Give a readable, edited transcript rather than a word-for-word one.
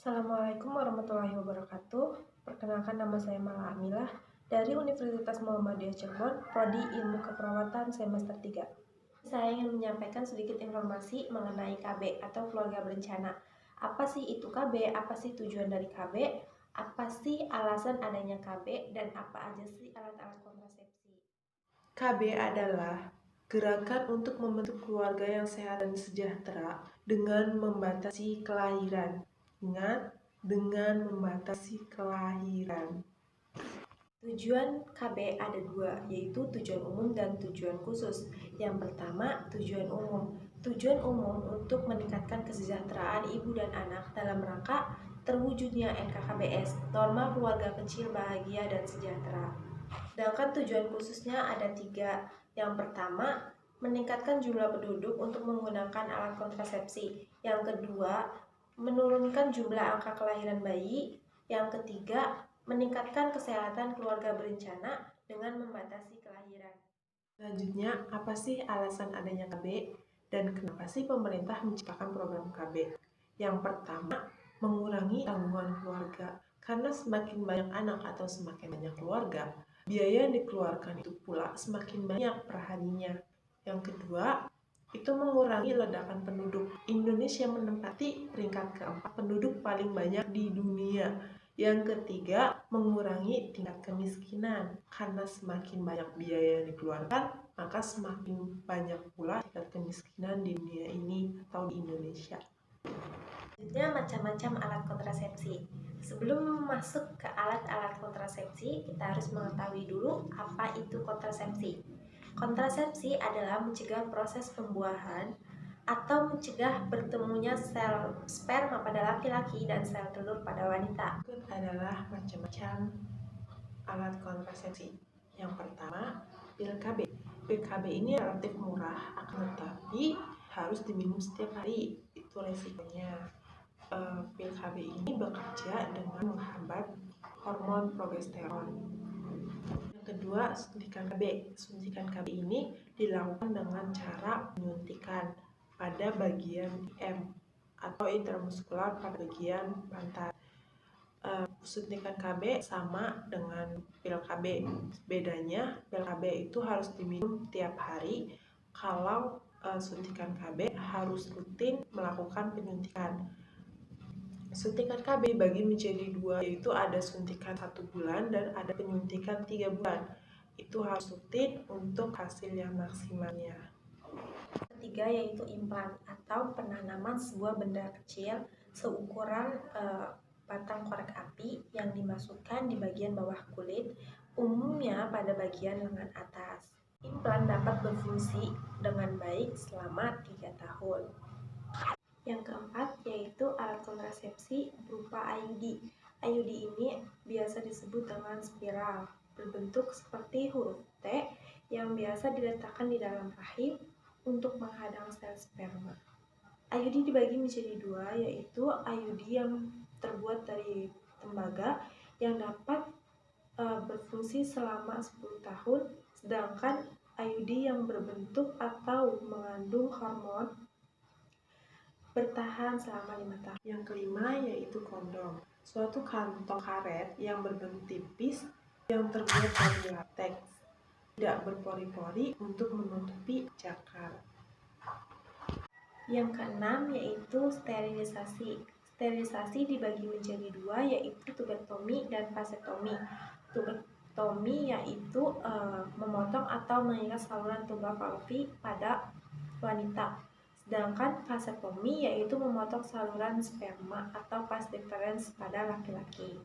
Assalamualaikum warahmatullahi wabarakatuh. Perkenalkan, nama saya Mala Amilah dari Universitas Muhammadiyah Cirebon, Prodi Ilmu Keperawatan semester 3. Saya ingin menyampaikan sedikit informasi mengenai KB atau keluarga berencana. Apa sih itu KB? Apa sih tujuan dari KB? Apa sih alasan adanya KB? Dan apa aja sih alat-alat kontrasepsi? KB adalah gerakan untuk membentuk keluarga yang sehat dan sejahtera dengan membatasi kelahiran. Ingat, dengan membatasi kelahiran. Tujuan KB ada dua, yaitu tujuan umum dan tujuan khusus. Yang pertama, tujuan umum. Tujuan umum untuk meningkatkan kesejahteraan ibu dan anak dalam rangka terwujudnya NKKBS, norma keluarga kecil bahagia dan sejahtera. Sedangkan tujuan khususnya ada tiga. Yang pertama, meningkatkan jumlah penduduk untuk menggunakan alat kontrasepsi. Yang kedua, menurunkan jumlah angka kelahiran bayi. Yang ketiga, meningkatkan kesehatan keluarga berencana dengan membatasi kelahiran. Selanjutnya, apa sih alasan adanya KB dan kenapa sih pemerintah menciptakan program KB? Yang pertama, mengurangi tanggungan keluarga. Karena semakin banyak anak atau semakin banyak keluarga, biaya yang dikeluarkan itu pula semakin banyak per harinya. Yang kedua, itu mengurangi ledakan penduduk. Indonesia menempati peringkat keempat penduduk paling banyak di dunia. Yang ketiga, mengurangi tingkat kemiskinan. Karena semakin banyak biaya yang dikeluarkan, maka semakin banyak pula tingkat kemiskinan di dunia ini atau di Indonesia. Selanjutnya, macam-macam alat kontrasepsi. Sebelum masuk ke alat-alat kontrasepsi, kita harus mengetahui dulu apa itu kontrasepsi. Kontrasepsi adalah mencegah proses pembuahan atau mencegah bertemunya sel sperma pada laki-laki dan sel telur pada wanita. Berikut adalah macam-macam alat kontrasepsi. Yang pertama, pil KB. Pil KB ini relatif murah, akan tetapi harus diminum setiap hari. Itu resikonya. Pil KB ini bekerja dengan menghambat hormon progesteron. Yang kedua, suntikan KB. Suntikan KB ini dilakukan dengan cara penyuntikan pada bagian IM atau intramuskular pada bagian pantat. Suntikan KB sama dengan pil KB. Bedanya, pil KB itu harus diminum tiap hari. Kalau suntikan KB harus rutin melakukan penyuntikan. Suntikan KB bagi menjadi dua, yaitu ada suntikan 1 bulan dan ada penyuntikan 3 bulan. Itu harus rutin untuk hasil yang maksimalnya. Ketiga yaitu implan atau penanaman sebuah benda kecil seukuran batang korek api yang dimasukkan di bagian bawah kulit, umumnya pada bagian lengan atas. Implan dapat berfungsi dengan baik selama 3 tahun. Yang keempat yaitu alat kontrasepsi berupa IUD. IUD ini biasa disebut dengan spiral, berbentuk seperti huruf T yang biasa diletakkan di dalam rahim untuk menghadang sel sperma. IUD dibagi menjadi dua, yaitu IUD yang terbuat dari tembaga yang dapat berfungsi selama 10 tahun, sedangkan IUD yang berbentuk atau mengandung hormon bertahan selama 5 tahun. Yang kelima yaitu kondom, suatu kantong karet yang berbentuk tipis yang terbuat dari latex, tidak berpori-pori untuk menutupi cakar. Yang keenam yaitu sterilisasi. Sterilisasi dibagi menjadi dua, yaitu tubektomi dan vasektomi. Tubektomi yaitu memotong atau mengikat saluran tubal fallopi pada wanita. Sedangkan vasektomi yaitu memotong saluran sperma atau vas deferens pada laki-laki.